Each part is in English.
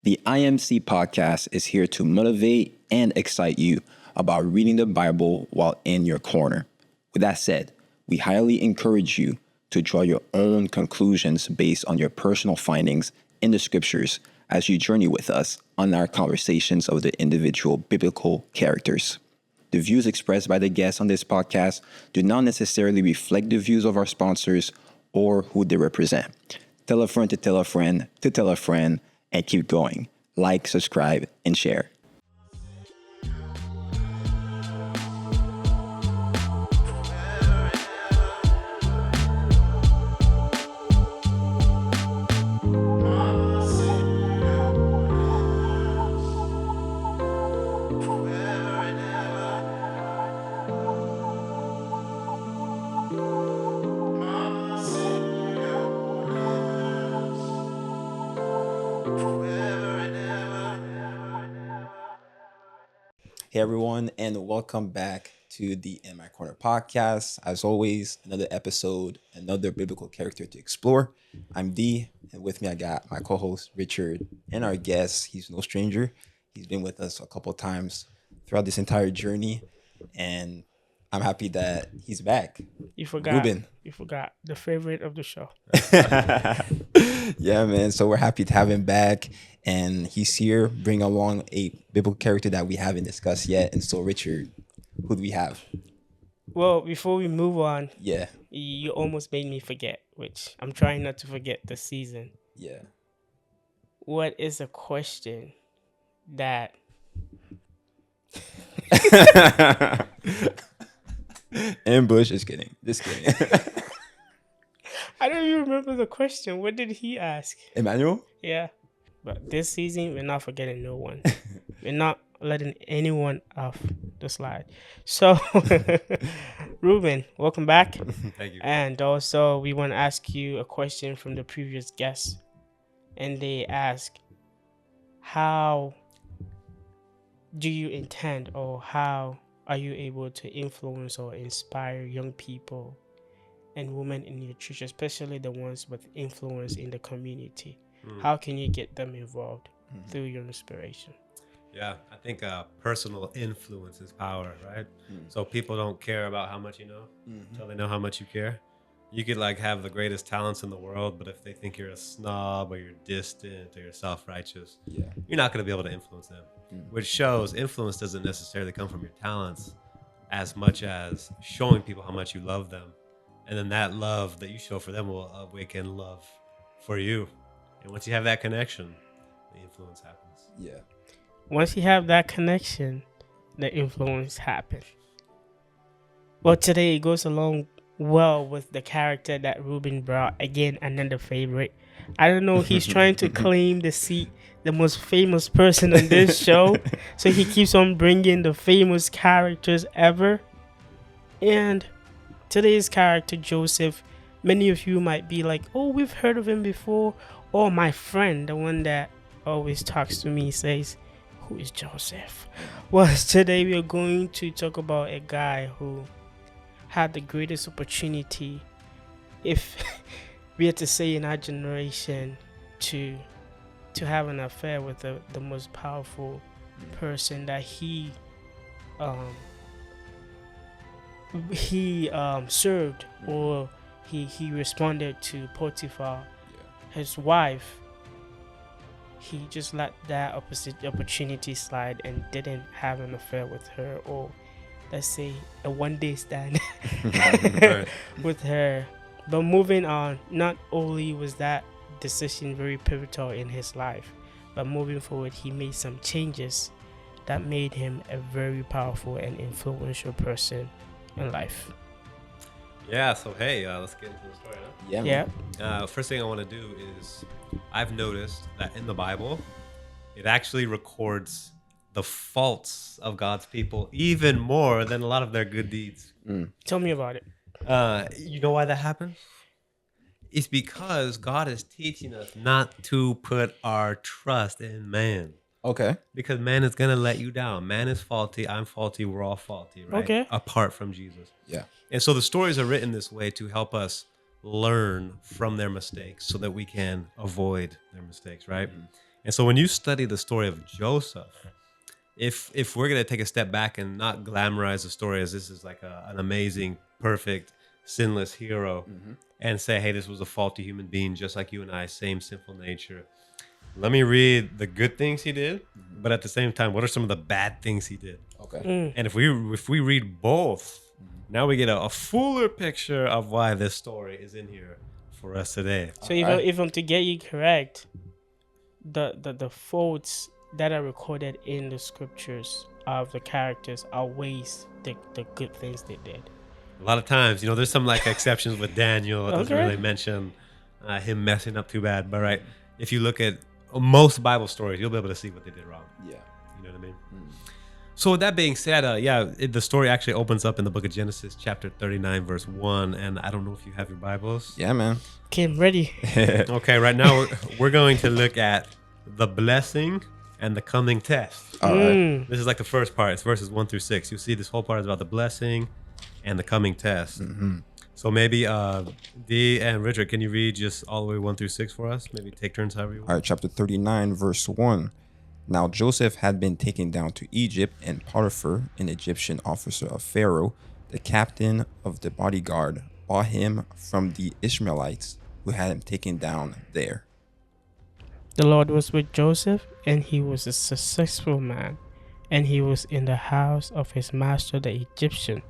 The IMC Podcast is here to motivate and excite you about reading the Bible while in your corner. With that said, we highly encourage you to draw your own conclusions based on your personal findings in the scriptures as you journey with us on our conversations of the individual biblical characters. The views expressed by the guests on this podcast do not necessarily reflect the views of our sponsors or who they represent. Tell a friend to tell a friend to tell a friend, and keep going. Like, subscribe, and share. Hey everyone, and welcome back to the In My Corner podcast. As always, another episode, another biblical character to explore. I'm D, and with me I got my co-host Richard and our guest. He's no stranger. He's been with us a couple times throughout this entire journey, and I'm happy that he's back. You forgot. Ruben. You forgot the favorite of the show. Yeah, man. So we're happy to have him back. And he's here, bringing along a biblical character that we haven't discussed yet. And so, Richard, who do we have? Well, before we move on, Yeah. you almost made me forget, which I'm trying not to forget this season. Yeah. What is a question that... Ambush. Just kidding. I don't even remember the question. What did he ask? Emmanuel? Yeah. But this season, we're not forgetting no one. We're not letting anyone off the slide. So, Ruben, welcome back. Thank you. And also, we want to ask you a question from the previous guests. And they ask, how do you intend, or how are you able to influence or inspire young people and women in your church, especially the ones with influence in the community? How can you get them involved through your inspiration? Yeah, I think personal influence is power, right? So people don't care about how much you know until they know how much you care. You could have the greatest talents in the world, but if they think you're a snob or you're distant or you're self-righteous, you're not going to be able to influence them. Which shows influence doesn't necessarily come from your talents as much as showing people how much you love them. And then that love that you show for them will awaken love for you. And once you have that connection, the influence happens. Yeah. Once you have that connection, the influence happens. Well, today it goes along well with the character that Ruben brought. Again, another favorite. I don't know, he's trying to claim the seat, the most famous person on this show. So he keeps on bringing the famous characters ever. And today's character, Joseph, many of you might be like, oh, we've heard of him before. Or my friend, the one that always talks to me, says, who is Joseph? Well, today we are going to talk about a guy who had the greatest opportunity, if we had to say in our generation, to have an affair with the most powerful person that he served, or he responded to Potiphar, his wife. He just let that opportunity slide and didn't have an affair with her, or let's say a one-day stand with her. But moving on, not only was that decision very pivotal in his life, but moving forward, he made some changes that made him a very powerful and influential person in life. Yeah, so hey, let's get into the story, huh? Yeah. First thing I want to do is, I've noticed that in the Bible, it actually records the faults of God's people even more than a lot of their good deeds. Tell me about it. You know why that happens? It's because God is teaching us not to put our trust in man. Okay. Because man is going to let you down. Man is faulty. I'm faulty. We're all faulty, right? Okay. Apart from Jesus. Yeah. And so the stories are written this way to help us learn from their mistakes so that we can avoid their mistakes, right? And so when you study the story of Joseph, if we're going to take a step back and not glamorize the story as this is like an amazing, perfect, sinless hero, and say, hey, this was a faulty human being just like you and I, same sinful nature. Let me read the good things he did, but at the same time, what are some of the bad things he did? Okay. And if we read both, now we get a fuller picture of why this story is in here for us today. So even to get you correct, the faults that are recorded in the scriptures of the characters outweighs the good things they did. A lot of times, there's some like exceptions with Daniel. It doesn't Okay. really mention him messing up too bad. But right, if you look at most Bible stories, you'll be able to see what they did wrong. Yeah. You know what I mean? So with that being said, the story actually opens up in the book of Genesis, chapter 39, verse 1. And I don't know if you have your Bibles. Yeah, man. Okay, I'm ready. Okay, right now we're going to look at the blessing and the coming test. All right. This is like the first part. It's verses 1 through 6. You'll see this whole part is about the blessing and the coming test. So maybe Dee and Richard, can you read just all the way 1 through 6 for us? Maybe take turns however you want. All right, chapter 39, verse 1. Now Joseph had been taken down to Egypt, and Potiphar, an Egyptian officer of Pharaoh, the captain of the bodyguard, bought him from the Ishmaelites who had him taken down there. The Lord was with Joseph, and he was a successful man, and he was in the house of his master, the Egyptian.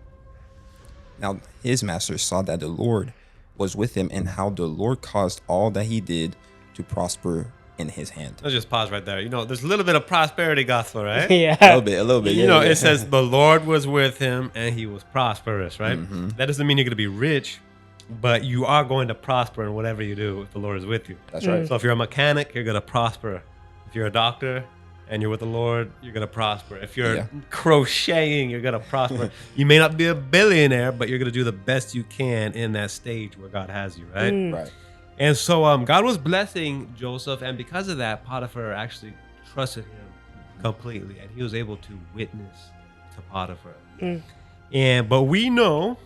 Now his master saw that the Lord was with him, and how the Lord caused all that he did to prosper in his hand. Let's just pause right there. There's a little bit of prosperity gospel, right? Yeah. A little bit. Yeah, It says the Lord was with him and he was prosperous, right? That doesn't mean you're going to be rich, but you are going to prosper in whatever you do if the Lord is with you. That's right. So if you're a mechanic, you're going to prosper. If you're a doctor and you're with the Lord, you're going to prosper. If you're crocheting, you're going to prosper. You may not be a billionaire, but you're going to do the best you can in that stage where God has you, right? Right. And so God was blessing Joseph, and because of that, Potiphar actually trusted him completely, and he was able to witness to Potiphar. But we know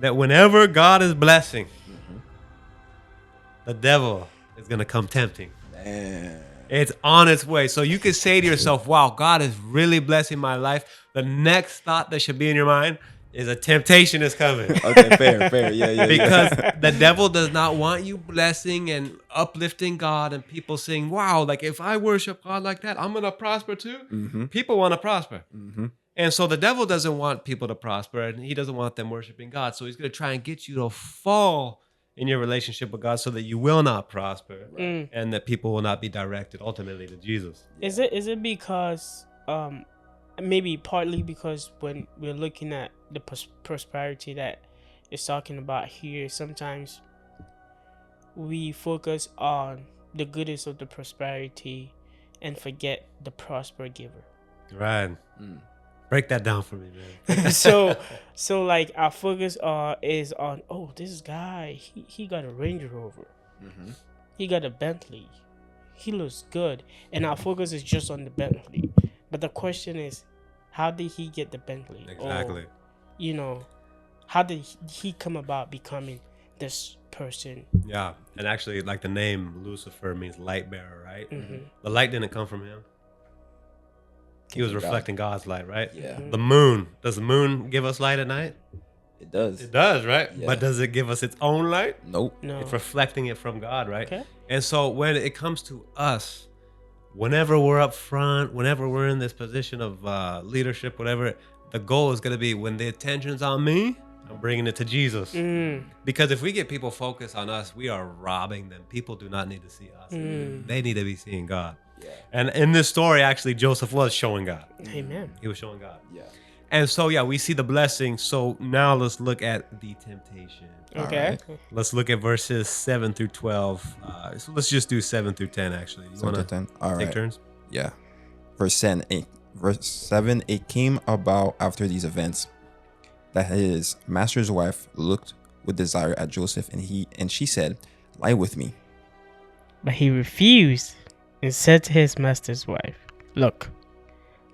that whenever God is blessing, the devil is going to come tempting. Man. It's on its way. So you could say to yourself, wow, God is really blessing my life. The next thought that should be in your mind is a temptation is coming. Okay, fair. Yeah. Because the devil does not want you blessing and uplifting God and people saying, wow, like if I worship God like that, I'm going to prosper too. People want to prosper. And so the devil doesn't want people to prosper, and he doesn't want them worshiping God. So he's going to try and get you to fall in your relationship with God so that you will not prosper and that people will not be directed ultimately to Jesus. Is it because maybe partly because when we're looking at the prosperity that it's talking about here, sometimes we focus on the goodness of the prosperity and forget the prosper giver. Right. Break that down for me, man. so like our focus is on, oh, this guy, he got a Range Rover. He got a Bentley. He looks good. And our focus is just on the Bentley. But the question is, how did he get the Bentley? Exactly. Or, how did he come about becoming this person? Yeah. And actually, like the name Lucifer means light bearer, right? The light didn't come from him. He was reflecting God's light, right? Yeah. The moon. Does the moon give us light at night? It does. It does, right? Yeah. But does it give us its own light? Nope. No. It's reflecting it from God, right? Okay. And so when it comes to us, whenever we're up front, whenever we're in this position of leadership, whatever, the goal is going to be when the attention's on me, I'm bringing it to Jesus. Because if we get people focused on us, we are robbing them. People do not need to see us. They need to be seeing God. Yeah. And in this story, actually, Joseph was showing God. Amen. He was showing God. Yeah. And so, we see the blessing. So now let's look at the temptation. Okay. Let's look at verses 7 through 12. So let's just do 7 through 10, actually. You 7 want to to 10. All take right. turns? Yeah. Verse 7, it came about after these events that his master's wife looked with desire at Joseph, and she said, "Lie with me." But he refused and said to his master's wife, "Look,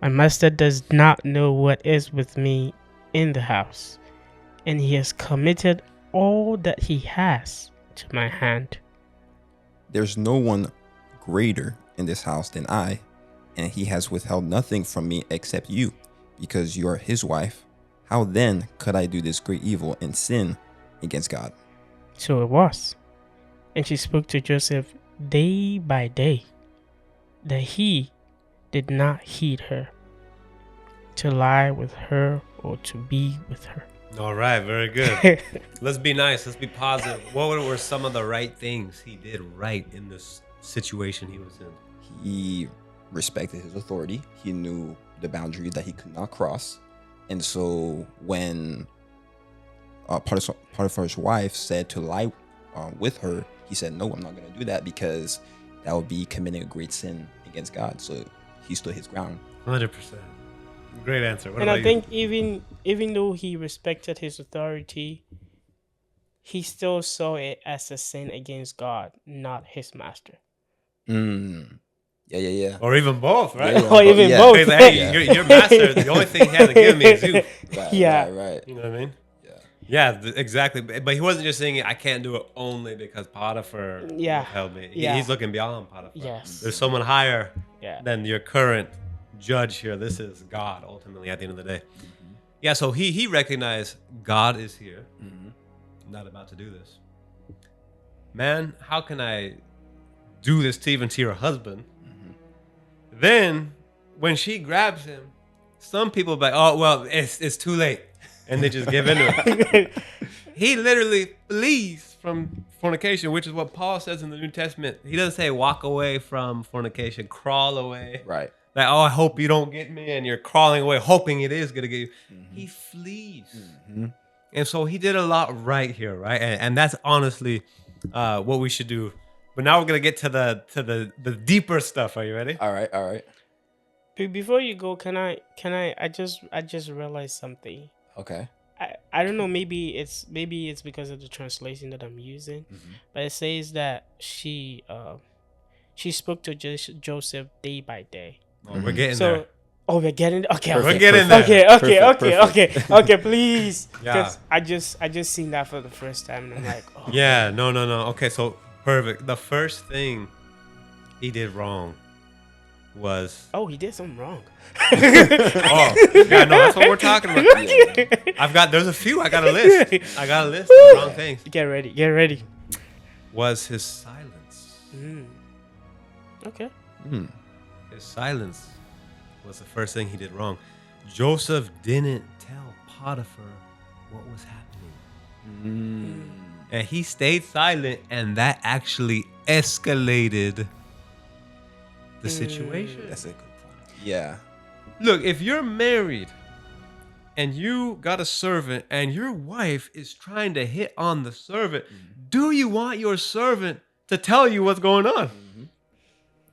my master does not know what is with me in the house, and he has committed all that he has to my hand." There's no one greater in this house than I, and he has withheld nothing from me except you, because you are his wife. How then could I do this great evil and sin against God? So it was. And she spoke to Joseph day by day, that he did not heed her, to lie with her or to be with her. All right, very good. Let's be nice. Let's be positive. What were some of the right things he did right in this situation he was in? He respected his authority. He knew the boundaries that he could not cross. And so when Potiphar's wife said to lie with her, he said, no, I'm not going to do that, because that would be committing a great sin against God. So he stood his ground. 100%. Great answer. What And about I think even though he respected his authority, he still saw it as a sin against God, not his master. Yeah. Or even both, right? Yeah, Or even both. Because, hey, your master, the only thing he hasn't given me is you. Right. You know what I mean? Yeah. Yeah, exactly. But he wasn't just saying, I can't do it only because Potiphar held me. He's looking beyond Potiphar. Yes. There's someone higher Yeah. than your current judge here. This is God, ultimately, at the end of the day. Yeah, so he recognized God is here. I'm not about to do this. Man, how can I do this to even to your husband? Then, when she grabs him, some people be like, oh, well, it's too late. And they just give into it. He literally flees from fornication, which is what Paul says in the New Testament. He doesn't say walk away from fornication, crawl away. Right. Like, oh, I hope you don't get me, and you're crawling away, hoping it is going to get you. He flees. And so he did a lot right here, right? And that's honestly what we should do. But now we're going to get to the deeper stuff. Are you ready? All right. Before you go, I just realized something. Okay. I don't know, maybe it's because of the translation that I'm using, but it says that she spoke to Joseph day by day. Oh, we're getting there. Oh, we're getting okay. We're getting there. Okay, please. Yeah. Because I just seen that for the first time, and I'm like, oh. Yeah, no. Okay, so perfect. The first thing he did wrong was he did something wrong. oh, yeah, no, that's what we're talking about. There's a few. I got a list of wrong things. Get ready. Was his silence. Okay. His silence was the first thing he did wrong. Joseph didn't tell Potiphar what was happening. And he stayed silent, and that actually escalated the situation. That's a good point. Yeah. Look, if you're married and you got a servant and your wife is trying to hit on the servant, do you want your servant to tell you what's going on?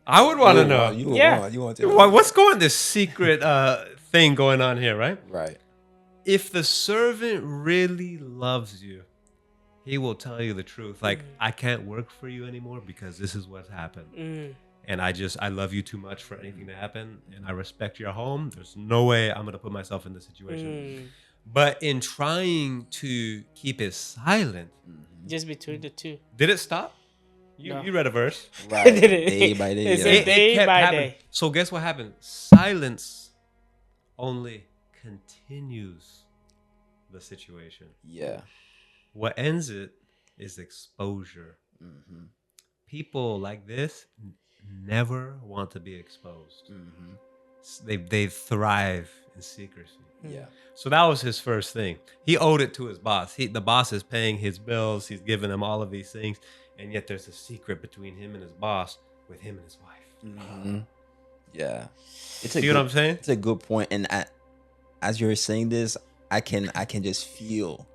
I would want to know. You want to know. What's this secret thing going on here, right? Right. If the servant really loves you, he will tell you the truth. Like, I can't work for you anymore because this is what's happened. And I love you too much for anything to happen. And I respect your home. There's no way I'm going to put myself in this situation. But in trying to keep it silent. Just between the two. Did it stop? You read a verse. Right. Did it? Day by day. It's Yeah. a day kept by happening. day. So guess what happened? Silence only continues the situation. Yeah. What ends it is exposure. People like this never want to be exposed. They thrive in secrecy. Yeah. So that was his first thing. He owed it to his boss. The boss is paying his bills. He's giving him all of these things. And yet there's a secret between him and his boss with him and his wife. Yeah. See what I'm saying? It's a good point. And as you're saying this, I can just feel,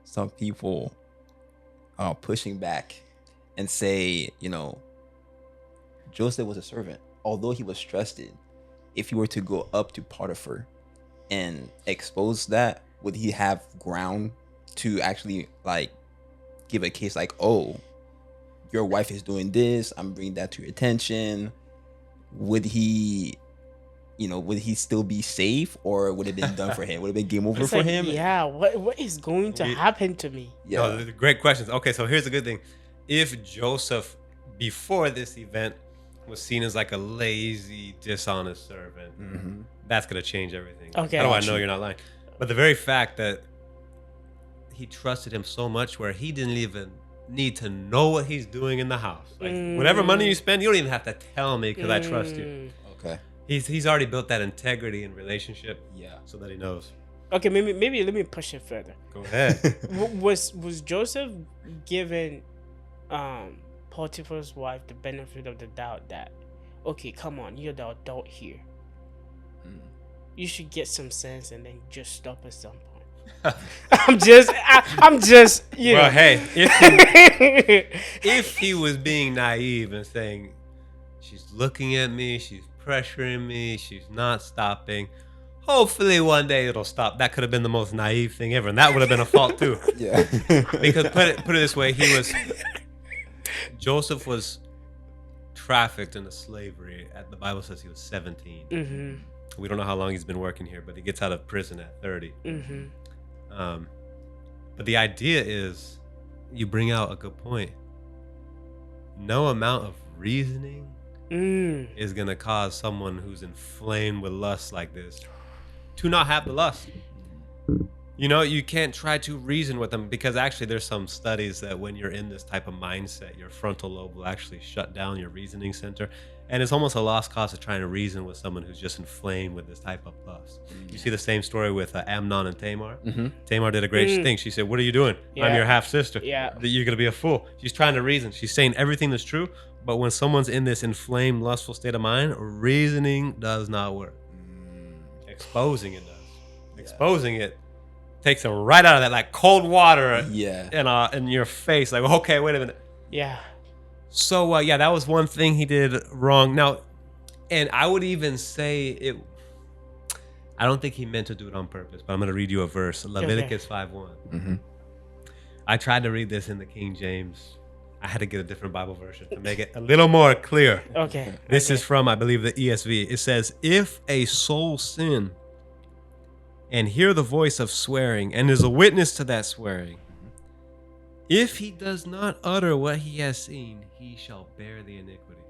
some people pushing back and say, Joseph was a servant. Although he was trusted, if he were to go up to Potiphar and expose that, would he have ground to actually give a case like, oh, your wife is doing this, I'm bringing that to your attention? Would he still be safe, or would it have been done for him? Would it have been game over for him? Yeah, what is going to happen to me? Yeah. No, great questions. Okay, so here's the good thing. If Joseph, before this event, was seen as like a lazy, dishonest servant, that's going to change everything. Okay. How do I know you're not lying? But the very fact that he trusted him so much where he didn't even need to know what he's doing in the house. Like whatever money you spend, you don't even have to tell me because I trust you. Okay. He's already built that integrity in relationship. Yeah. So that he knows. Okay, maybe let me push it further. Go ahead. Was Joseph given Potiphar's wife the benefit of the doubt that, okay, come on, you're the adult here. You should get some sense and then just stop at some point. I'm just, you know. Well, hey, if he was being naive and saying, she's looking at me, she's pressuring me, she's not stopping, hopefully one day it'll stop. That could have been the most naive thing ever, and that would have been a fault too. Yeah. Because put it this way, Joseph was trafficked into slavery. The Bible says he was 17. We don't know how long he's been working here, but he gets out of prison at 30. But the idea is, you bring out a good point. No amount of reasoning is going to cause someone who's inflamed with lust like this to not have the lust. You know, you can't try to reason with them, because actually there's some studies that when you're in this type of mindset, your frontal lobe will actually shut down your reasoning center. And it's almost a lost cause to trying to reason with someone who's just inflamed with this type of lust. You see the same story with Amnon and Tamar. Tamar did a great thing. She said, what are you doing? I'm your half sister. You're going to be a fool. She's trying to reason. She's saying everything that's true. But when someone's in this inflamed, lustful state of mind, reasoning does not work. Exposing it does. Exposing it takes them right out of that, like cold water in your face. Like, okay, wait a minute. Yeah. So, that was one thing he did wrong. Now, and I would even say I don't think he meant to do it on purpose, but I'm going to read you a verse. Leviticus 5:1. I tried to read this in the King James. I had to get a different Bible version to make it a little more clear. Okay. This is from, I believe, the ESV. It says, if a soul sin and hear the voice of swearing and is a witness to that swearing, if he does not utter what he has seen, he shall bear the iniquity.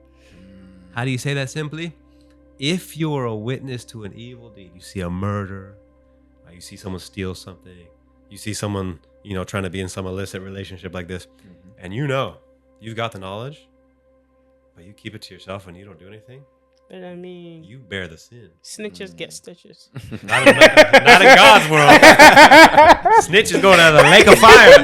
How do you say that simply? If you are a witness to an evil deed, you see a murder, you see someone steal something, you see someone, trying to be in some illicit relationship like this, and you've got the knowledge, but you keep it to yourself and you don't do anything, but I mean, you bear the sin. Snitches get stitches. Not in God's world. Snitches go to the lake of fire.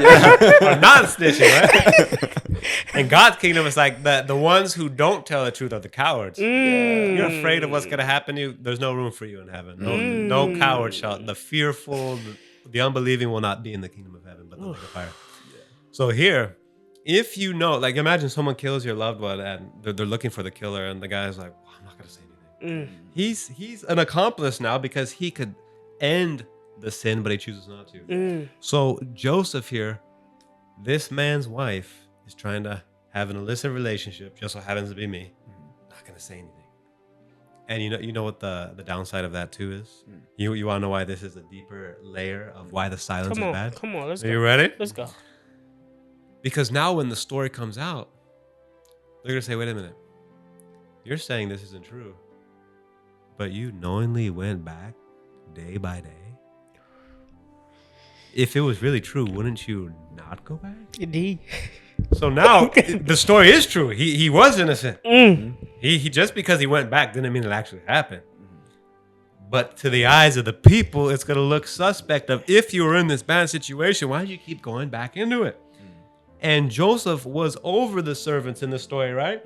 Or non-snitching, right? In God's kingdom, it's like the ones who don't tell the truth are the cowards. You're afraid of what's going to happen to you. There's no room for you in heaven. No coward shall. The fearful, the unbelieving will not be in the kingdom of heaven, but the lake of fire. So here, if you know, like imagine someone kills your loved one and they're looking for the killer, and the guy's like, well, I'm not going to say anything. He's an accomplice now because he could end the sin, but he chooses not to. So Joseph here, this man's wife is trying to have an illicit relationship, just so happens to be me. Not going to say anything. And you know what the downside of that too is? You want to know why this is a deeper layer of why the silence is bad? Come on, let's go. Are you ready? Let's go. Because now when the story comes out, they're going to say, wait a minute. You're saying this isn't true, but you knowingly went back day by day. If it was really true, wouldn't you not go back? Indeed. So now the story is true. He was innocent. He just because he went back didn't mean it actually happened. But to the eyes of the people, it's going to look suspect of, if you were in this bad situation, why did you keep going back into it? And Joseph was over the servants in the story, right?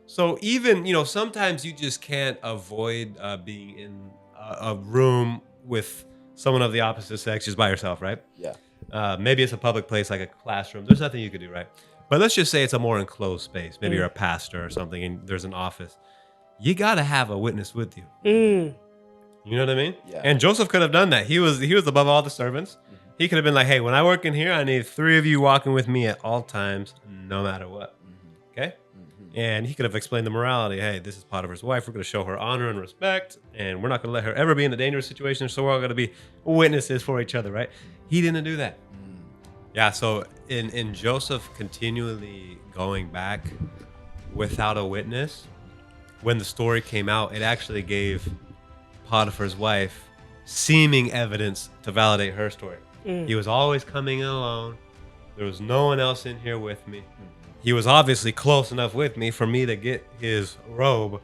So even, sometimes you just can't avoid being in a room with someone of the opposite sex just by yourself, right? Yeah. Maybe it's a public place like a classroom. There's nothing you could do, right? But let's just say it's a more enclosed space. Maybe you're a pastor or something and there's an office. You got to have a witness with you. You know what I mean? Yeah. And Joseph could have done that. He was above all the servants. He could have been like, hey, when I work in here, I need 3 of you walking with me at all times, no matter what. Okay? And he could have explained the morality. Hey, this is Potiphar's wife. We're going to show her honor and respect, and we're not going to let her ever be in a dangerous situation, so we're all going to be witnesses for each other, right? He didn't do that. Yeah, so in Joseph continually going back without a witness, when the story came out, it actually gave Potiphar's wife seeming evidence to validate her story. He was always coming in alone. There was no one else in here with me. He was obviously close enough with me for me to get his robe.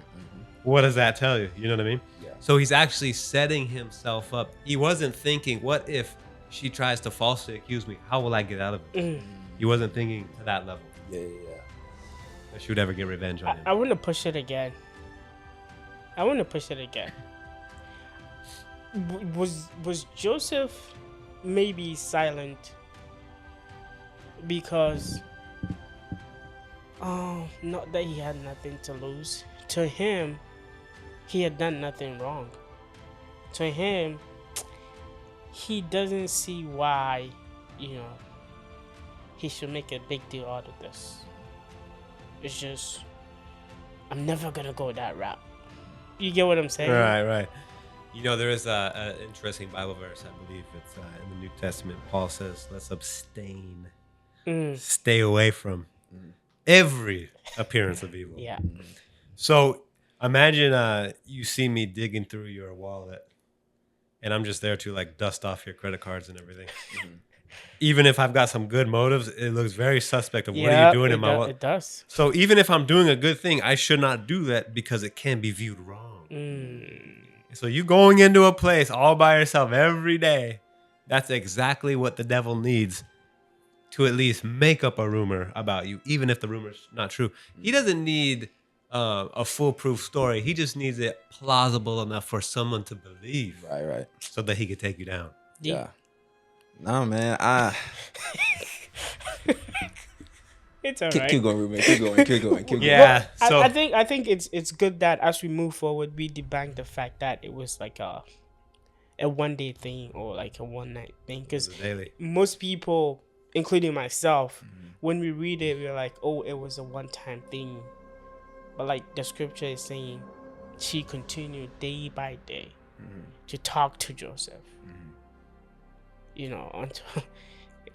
What does that tell you? You know what I mean? Yeah. So he's actually setting himself up. He wasn't thinking, what if she tries to falsely accuse me? How will I get out of it? He wasn't thinking to that level. Yeah. That she would ever get revenge on him. I want to push it again. Was Joseph maybe silent because not that he had nothing to lose. To him, he had done nothing wrong. To him, he doesn't see why, he should make a big deal out of this. It's just, I'm never gonna go that route. You get what I'm saying? Right. There is an interesting Bible verse, I believe it's in the New Testament. Paul says, let's abstain. Stay away from every appearance of evil. Yeah. So imagine you see me digging through your wallet and I'm just there to like dust off your credit cards and everything. Even if I've got some good motives, it looks very suspect of what are you doing in my wallet. It does. So even if I'm doing a good thing, I should not do that because it can be viewed wrong. So you going into a place all by yourself every day, that's exactly what the devil needs to at least make up a rumor about you, even if the rumor's not true. He doesn't need a foolproof story. He just needs it plausible enough for someone to believe. Right. So that he could take you down. Yeah. No, man. It's all right. Keep going, Ruben. Keep going. Yeah. Well, So I think it's good that as we move forward, we debunk the fact that it was like a one-day thing or like a one-night thing. Because daily. most people, including myself, when we read it, we're like, oh, it was a one-time thing. But like the scripture is saying, she continued day by day to talk to Joseph. Until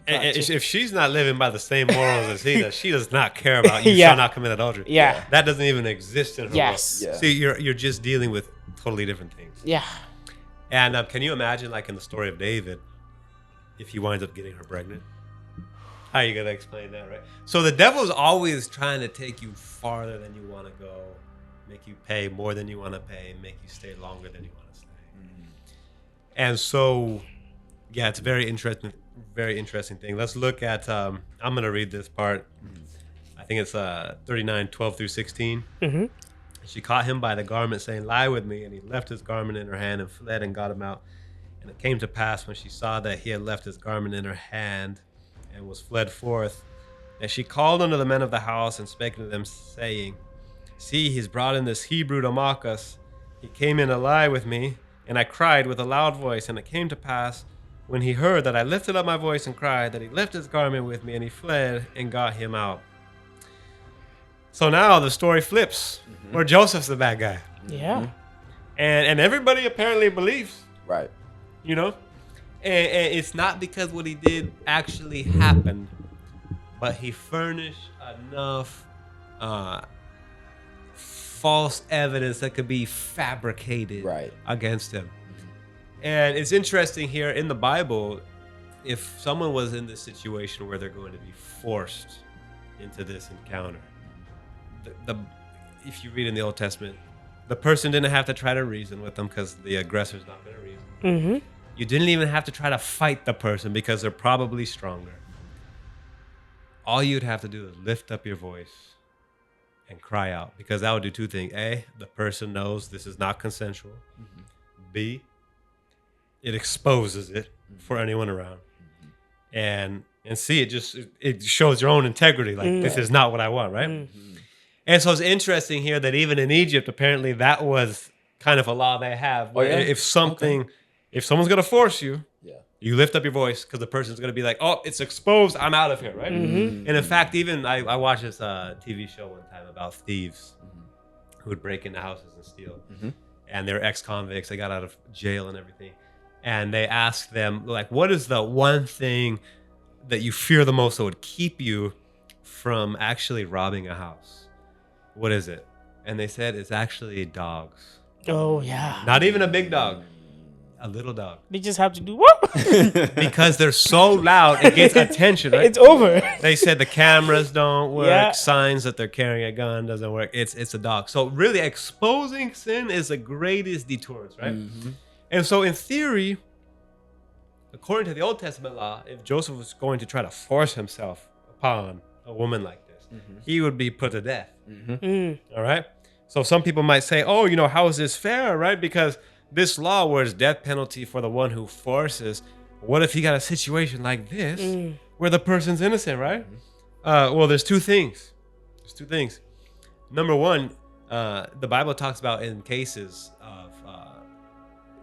if she's not living by the same morals as he does, she does not care about you Yeah. shall not commit adultery. Yeah. That doesn't even exist in her Yes. world. Yeah. See, you're just dealing with totally different things. Yeah. And can you imagine, like in the story of David, if he winds up getting her pregnant? How are you going to explain that, right? So the devil's always trying to take you farther than you want to go, make you pay more than you want to pay, make you stay longer than you want to stay. And so, yeah, it's a very interesting thing. Let's look at, I'm going to read this part. I think it's 39:12 through 16. She caught him by the garment, saying, lie with me. And he left his garment in her hand and fled and got him out. And it came to pass when she saw that he had left his garment in her hand and was fled forth, that she called unto the men of the house and spake unto them, saying, see, he's brought in this Hebrew to mock us. He came in to lie with me, and I cried with a loud voice. And it came to pass, when he heard that I lifted up my voice and cried, that he left his garment with me, and he fled and got him out. So now the story flips, where Joseph's the bad guy. Yeah. And everybody apparently believes, Right. And it's not because what he did actually happened, but he furnished enough false evidence that could be fabricated against him. And it's interesting here in the Bible, if someone was in this situation where they're going to be forced into this encounter, if you read in the Old Testament, the person didn't have to try to reason with them because the aggressor's not going to reason. You didn't even have to try to fight the person because they're probably stronger. All you'd have to do is lift up your voice and cry out, because that would do two things. A, the person knows this is not consensual. B, it exposes it for anyone around. And C, it shows your own integrity. Like, this is not what I want, right? And so it's interesting here that even in Egypt, apparently that was kind of a law they have. Where if someone's going to force you, you lift up your voice, because the person's going to be like, oh, it's exposed, I'm out of here, right? And in fact, even I watched this TV show one time about thieves who would break into houses and steal. And they're ex-convicts, they got out of jail and everything. And they asked them, like, what is the one thing that you fear the most that would keep you from actually robbing a house? What is it? and they said it's actually dogs. Oh yeah. Not even a big dog, a little dog. They just have to do what? Because they're so loud, it gets attention, right? It's over. They said the cameras don't work, Yeah. signs that they're carrying a gun doesn't work. It's a dog. So really exposing sin is the greatest deterrence, right? And so in theory, according to the Old Testament law, if Joseph was going to try to force himself upon a woman like this, he would be put to death. All right? So some people might say, oh, you know, how is this fair, right? Because this law where it's death penalty for the one who forces, what if he got a situation like this where the person's innocent, right? Well, there's two things. Number one, the Bible talks about in cases of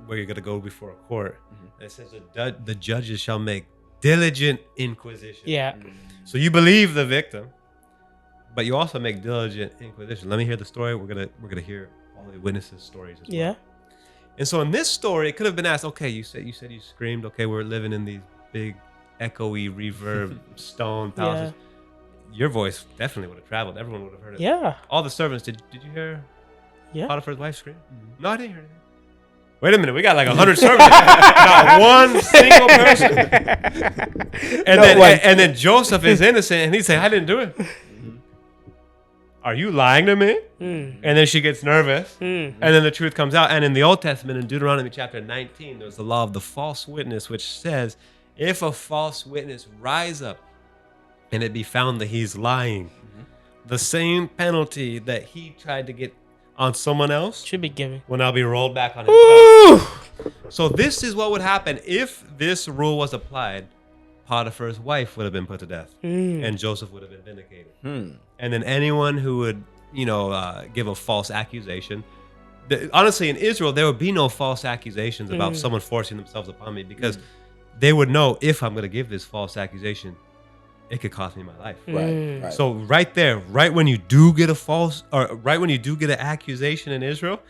where you're going to go before a court. It says the judges shall make diligent inquisition. Yeah. So you believe the victim, but you also make diligent inquisition. Let me hear the story. We're gonna hear all the witnesses' stories as well. Yeah. And so in this story, it could have been asked, okay, you said you screamed, okay, we're living in these big echoey reverb stone palaces. Your voice definitely would have traveled. Everyone would have heard it. Yeah. All the servants, did you hear Yeah. Potiphar's wife scream? No, I didn't hear anything. Wait a minute, we got like 100 servants. Not one single person. And then Joseph is innocent, and he's saying, I didn't do it. Are you lying to me? And then she gets nervous, and then the truth comes out. And in the Old Testament, in Deuteronomy chapter 19, there's the law of the false witness, which says, if a false witness rise up and it be found that he's lying, the same penalty that he tried to get on someone else Should be given. will now be rolled back on himself. So this is what would happen if this rule was applied. Potiphar's wife would have been put to death, and Joseph would have been vindicated. And then anyone who would, give a false accusation. Honestly, in Israel, there would be no false accusations about someone forcing themselves upon me, because they would know, if I'm going to give this false accusation, it could cost me my life. Right. So right there, right when you do get an accusation in Israel,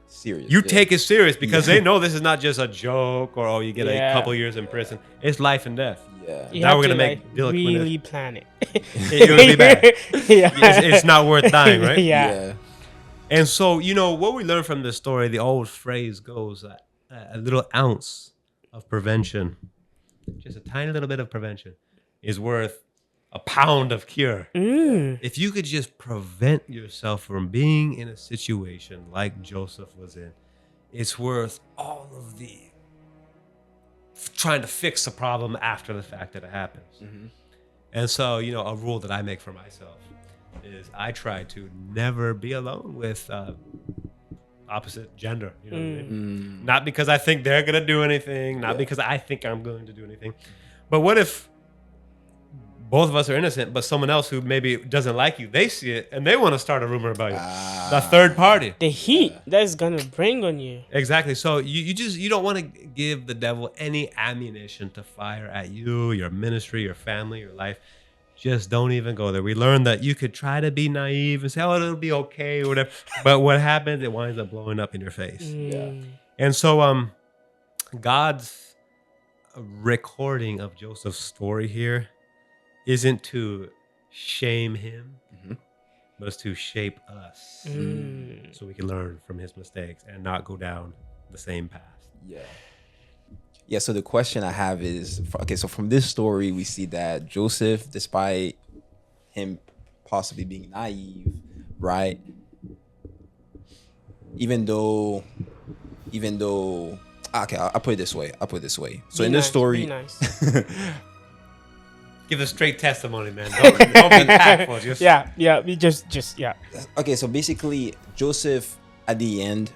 Serious. you take it serious, because they know this is not just a joke or you get a couple years in prison. It's life and death. Yeah. You Now have we're to, gonna make really plan it. It would be bad. It's not worth dying, right? Yeah. And so, what we learn from this story, the old phrase goes, a little ounce of prevention, just a tiny little bit of prevention, is worth a pound of cure. If you could just prevent yourself from being in a situation like Joseph was in, it's worth all of the trying to fix the problem after the fact that it happens. And so, a rule that I make for myself is I try to never be alone with opposite gender. You know what I mean? Not because I think they're going to do anything, not because I think I'm going to do anything. But what if both of us are innocent, but someone else who maybe doesn't like you, they see it and they want to start a rumor about you? The third party. The heat that's gonna bring on you. Exactly. So you don't want to give the devil any ammunition to fire at you, your ministry, your family, your life. Just don't even go there. We learned that you could try to be naive and say, oh, it'll be okay or whatever. But what happens, it winds up blowing up in your face. And so God's recording of Joseph's story here isn't to shame him, but it's to shape us so we can learn from his mistakes and not go down the same path. Yeah, so the question I have is, okay, so from this story, we see that Joseph, despite him possibly being naive, right? Even though, okay, I'll put it this way. So in this story, be nice. Give a straight testimony, man. Don't be tactful. Just We just okay, so basically Joseph at the end,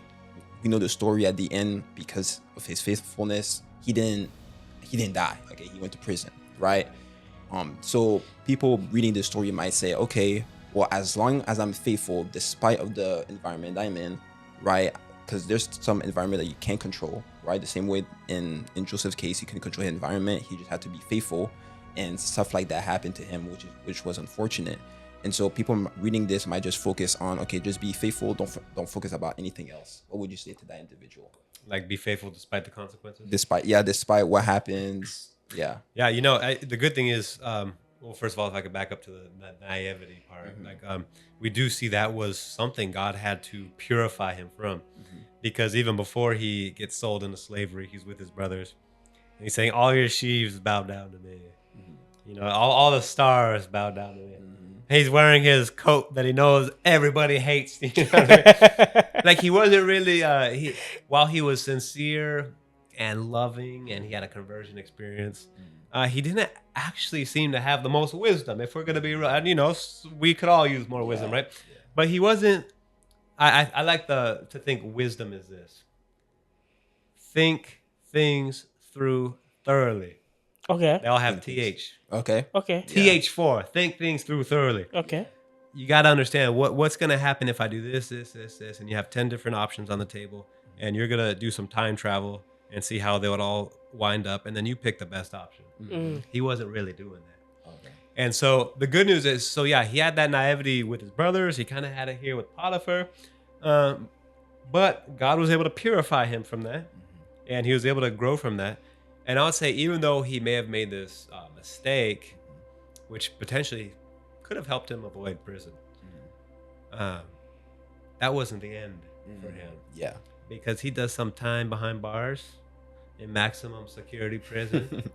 we know the story at the end, because of his faithfulness, he didn't die. Okay, he went to prison, right? So people reading the story might say, okay, well, as long as I'm faithful despite of the environment I'm in, right? Because there's some environment that you can't control, right? The same way in Joseph's case, he couldn't control his environment. He just had to be faithful. And stuff like that happened to him, which was unfortunate. And so people reading this might just focus on, okay, just be faithful. Don't focus about anything else. What would you say to that individual? like be faithful despite the consequences. Despite what happens. Yeah. Yeah, the good thing is Well, first of all, if I could back up to the naivety part, like we do see that was something God had to purify him from, because even before he gets sold into slavery, he's with his brothers, and he's saying, "All your sheaves bow down to me." You know, all the stars bow down to me. He's wearing his coat that he knows everybody hates. You know what I mean? Like he wasn't really. While he was sincere and loving, and he had a conversion experience, he didn't actually seem to have the most wisdom. If we're gonna be real, and you know, we could all use more wisdom, right? Yeah. But he wasn't. I like to think wisdom is this: think things through thoroughly. Okay. They all have TH. Okay. TH4. Think things through thoroughly. Okay. You got to understand what's going to happen if I do this, and you have 10 different options on the table, and you're going to do some time travel and see how they would all wind up, and then you pick the best option. He wasn't really doing that. Okay. And so the good news is, he had that naivety with his brothers. He kind of had it here with Potiphar, but God was able to purify him from that, and he was able to grow from that. And I would say, even though he may have made this mistake, which potentially could have helped him avoid prison, that wasn't the end for him. Yeah. Because he does some time behind bars in maximum security prison.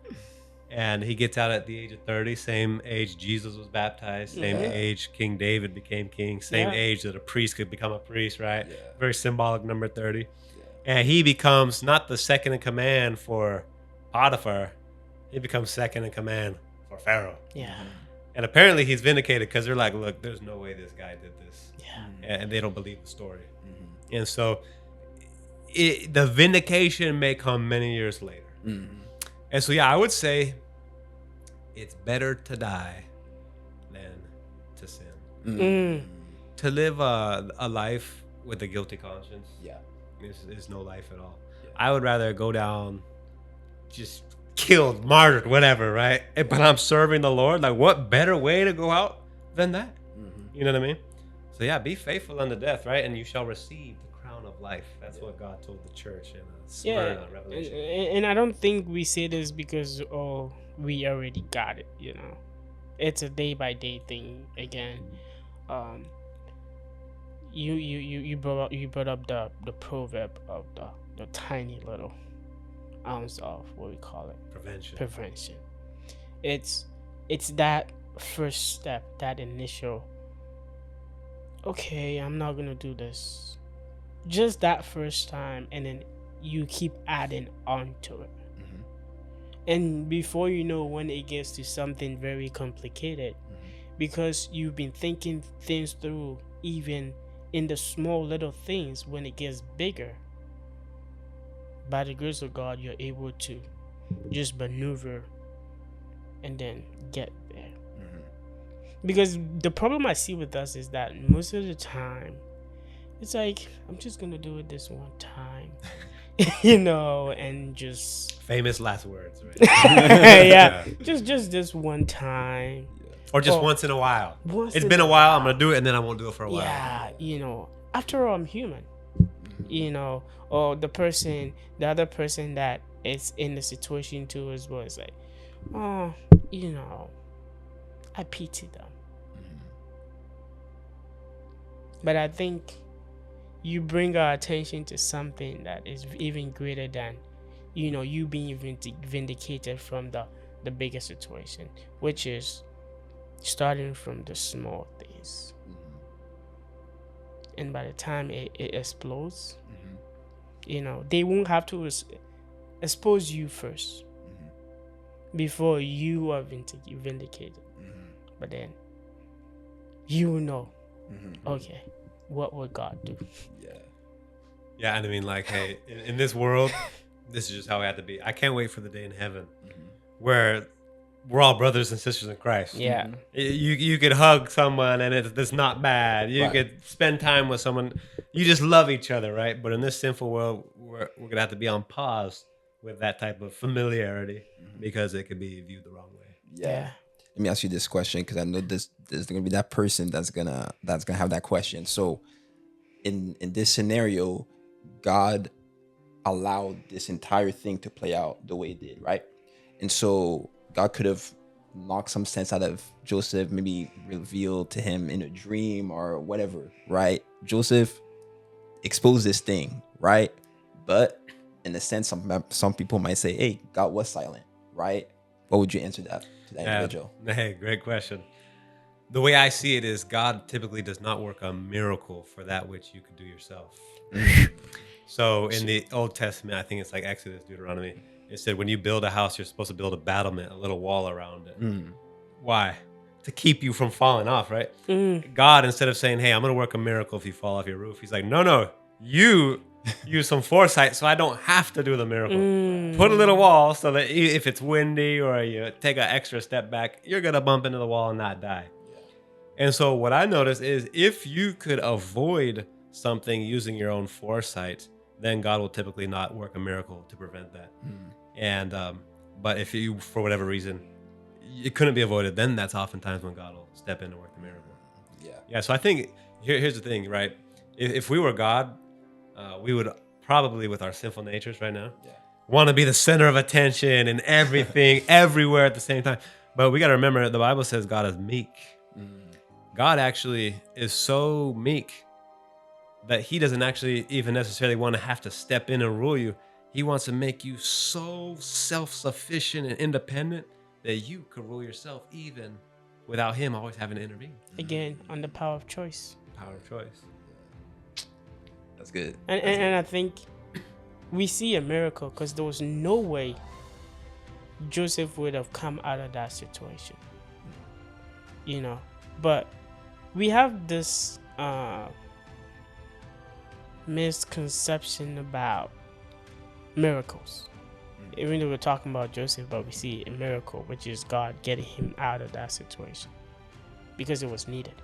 And he gets out at the age of 30, same age Jesus was baptized, same age King David became king, same age that a priest could become a priest, right? Yeah. Very symbolic number 30. Yeah. And he becomes not the second in command for Potiphar, he becomes second in command for Pharaoh. Yeah. And apparently he's vindicated, because they're like, look, there's no way this guy did this. Yeah. And they don't believe the story. And so the vindication may come many years later. And so, I would say it's better to die than to sin. To live a life with a guilty conscience is no life at all. Yeah. I would rather go down just killed, martyred, whatever, right? But I'm serving the Lord. Like, what better way to go out than that? You know what I mean? So be faithful unto death, right? And you shall receive the crown of life. That's what God told the church in Smyrna, Revelation. And I don't think we say this because we already got it. You know, it's a day by day thing. Again, you brought up the proverb of the tiny little ounce of what we call it prevention. It's that first step, that initial, okay, I'm not gonna do this, just that first time, and then you keep adding on to it. And before you know, when it gets to something very complicated, because you've been thinking things through, even in the small little things, when it gets bigger, by the grace of God, you're able to just maneuver and then get there. Because the problem I see with us is that most of the time, it's like, I'm just going to do it this one time, you know, and just... Famous last words, right? Yeah. Just this one time. Or just once in a while. It's been a while, I'm going to do it, and then I won't do it for a while. Yeah, you know, after all, I'm human. You know, or the other person that is in the situation too as well is like, oh, you know, I pity them. But I think you bring our attention to something that is even greater than, you know, you being vindicated from the bigger situation, which is starting from the small things. And by the time it explodes, you know, they won't have to expose you first before you are vindicated. But then you will know, okay, what would God do? Yeah, and I mean, like, hey, in this world, this is just how it had to be. I can't wait for the day in heaven where we're all brothers and sisters in Christ. Yeah. You could hug someone and it's not bad. You could spend time with someone. You just love each other, right? But in this sinful world, we're going to have to be on pause with that type of familiarity because it could be viewed the wrong way. Yeah. Let me ask you this question, because I know there's going to be that person that's gonna have that question. So in this scenario, God allowed this entire thing to play out the way it did, right? And so God could have knock some sense out of Joseph, maybe reveal to him in a dream or whatever, right? Joseph exposed this thing, right? But in a sense, some people might say, hey, God was silent, right? What would you answer that to that individual? Hey, great question. The way I see it is God typically does not work a miracle for that which you could do yourself. So in the Old Testament, I think it's like Exodus, Deuteronomy, it said when you build a house, you're supposed to build a battlement, a little wall around it. Why? To keep you from falling off, right? God, instead of saying, hey, I'm going to work a miracle if you fall off your roof, he's like, no, you use some foresight so I don't have to do the miracle. Put a little wall so that if it's windy or you take an extra step back, you're going to bump into the wall and not die. And so what I noticed is if you could avoid something using your own foresight, then God will typically not work a miracle to prevent that. And but if you, for whatever reason, it couldn't be avoided, then that's oftentimes when God will step in and work the miracle. Yeah. So I think here's the thing, right? If we were God, we would probably, with our sinful natures right now, want to be the center of attention and everything, everywhere at the same time. But we got to remember, the Bible says God is meek. God actually is so meek that he doesn't actually even necessarily want to have to step in and rule you. He wants to make you so self-sufficient and independent that you could rule yourself even without him always having to intervene. Again, on the power of choice. Power of choice. That's good. And I think we see a miracle because there was no way Joseph would have come out of that situation. You know, but we have this misconception about miracles. Even though we're talking about Joseph, but we see a miracle, which is God getting him out of that situation because it was needed.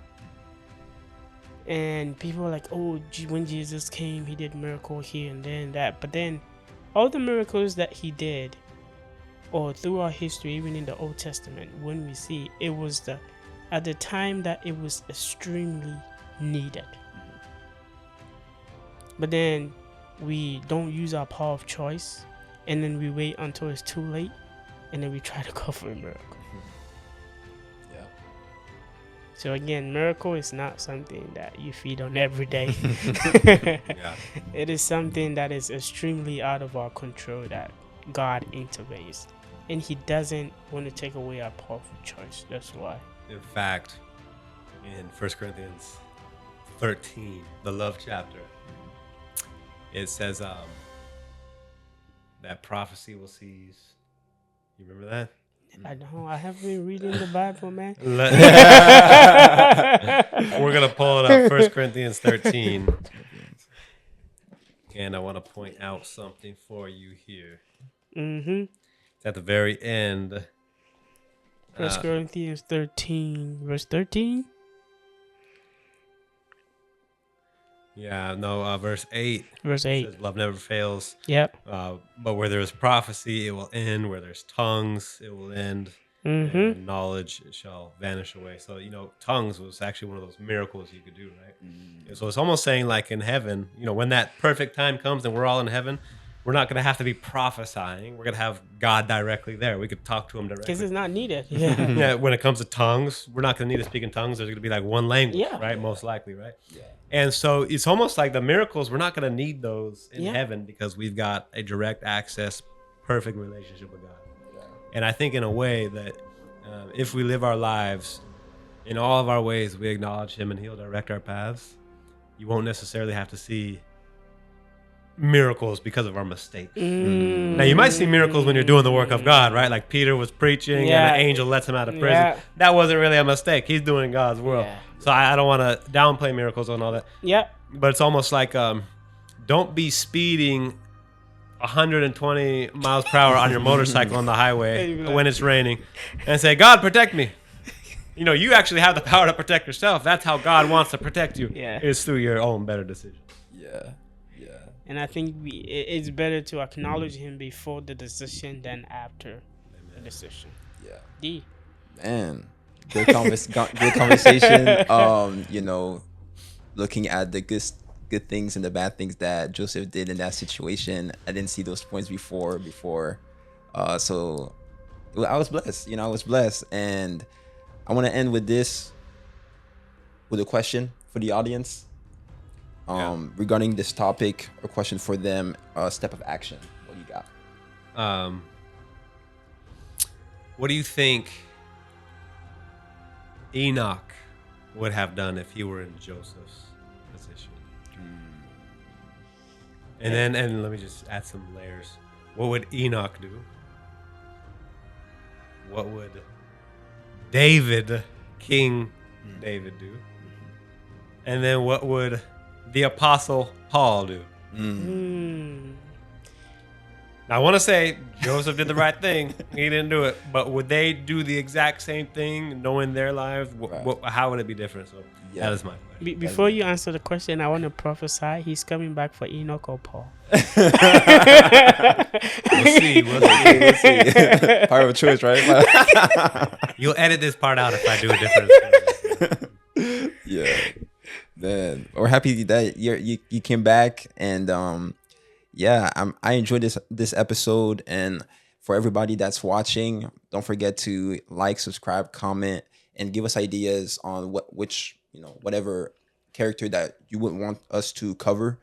And people are like, oh, when Jesus came, he did miracle here and then that. But then all the miracles that he did, or throughout history, even in the Old Testament, when we see it was at the time that it was extremely needed. But then we don't use our power of choice, and then we wait until it's too late, and then we try to go for a miracle. So again, miracle is not something that you feed on every day. It is something that is extremely out of our control that God intervenes. And he doesn't want to take away our powerful choice. That's why. In fact, in 1 Corinthians 13, the love chapter, it says that prophecy will cease. You remember that? I know. I haven't been reading the Bible, man. We're going to pull it up, 1 Corinthians 13. And I want to point out something for you here. It's at the very end. 1 Corinthians 13, verse 13? Yeah, no, verse 8. Verse 8. Says, love never fails. Yep. But where there is prophecy, it will end. Where there's tongues, it will end. And knowledge, it shall vanish away. So, tongues was actually one of those miracles you could do, right? So it's almost saying like in heaven, when that perfect time comes and we're all in heaven, we're not going to have to be prophesying. We're going to have God directly there. We could talk to him directly. Because it's not needed. Yeah. When it comes to tongues, we're not going to need to speak in tongues. There's going to be like one language, right? Most likely, right? Yeah. And so it's almost like the miracles, we're not going to need those in heaven because we've got a direct access, perfect relationship with God. Yeah. And I think in a way that if we live our lives in all of our ways, we acknowledge him and he'll direct our paths. You won't necessarily have to see miracles because of our mistakes. Now, you might see miracles when you're doing the work of God, right? Like Peter was preaching and an angel lets him out of prison. Yeah. That wasn't really a mistake. He's doing God's will. Yeah. So I don't want to downplay miracles and all that. Yeah. But it's almost like don't be speeding 120 miles per hour on your motorcycle on the highway when it's raining and say, God, protect me. You actually have the power to protect yourself. That's how God wants to protect you. Yeah. It's through your own better decision. Yeah. And I think it's better to acknowledge him before the decision than after the decision. Yeah. D. Man, good conversation. Looking at the good things and the bad things that Joseph did in that situation. I didn't see those points before. So I was blessed. I was blessed, and I want to end with this, with a question for the audience, regarding this topic. A question for them. A step of action. What do you got? What do you think Enoch would have done if he were in Joseph's position? And let me just add some layers. What would Enoch do? What would King David do? And then what would the Apostle Paul do? Now, I want to say Joseph did the right thing. He didn't do it. But would they do the exact same thing, knowing their lives? How would it be different? So that is my question. Before you answer the question, I want to prophesy he's coming back for Enoch or Paul. We'll see. Part of a choice, right? You'll edit this part out if I do a different. Yeah, man, we're happy that you came back, and I enjoyed this episode. And for everybody that's watching, don't forget to like, subscribe, comment, and give us ideas on whatever character that you would want us to cover.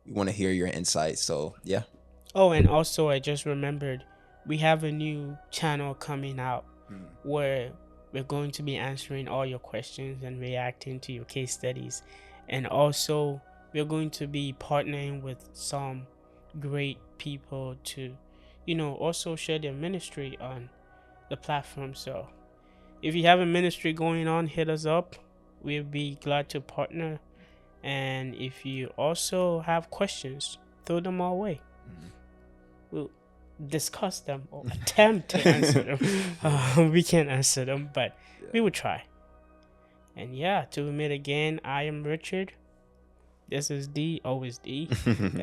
We want to hear your insights. So yeah. Oh, and also I just remembered we have a new channel coming out where we're going to be answering all your questions and reacting to your case studies. And also we're going to be partnering with some great people to, also share their ministry on the platform. So if you have a ministry going on, hit us up. We'll be glad to partner. And if you also have questions, throw them our way. We'll discuss them or attempt to answer them. We can't answer them, but we will try. And till we meet again, I am Richard. This is D, always D.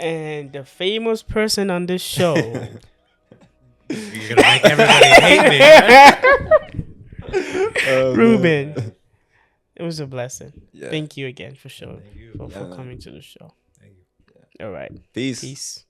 And the famous person on this show. You're going to make everybody hate me. Ruben. Man. It was a blessing. Yeah. Thank you again for Thank you. for coming to the show. Thank you. All right. Peace. Peace.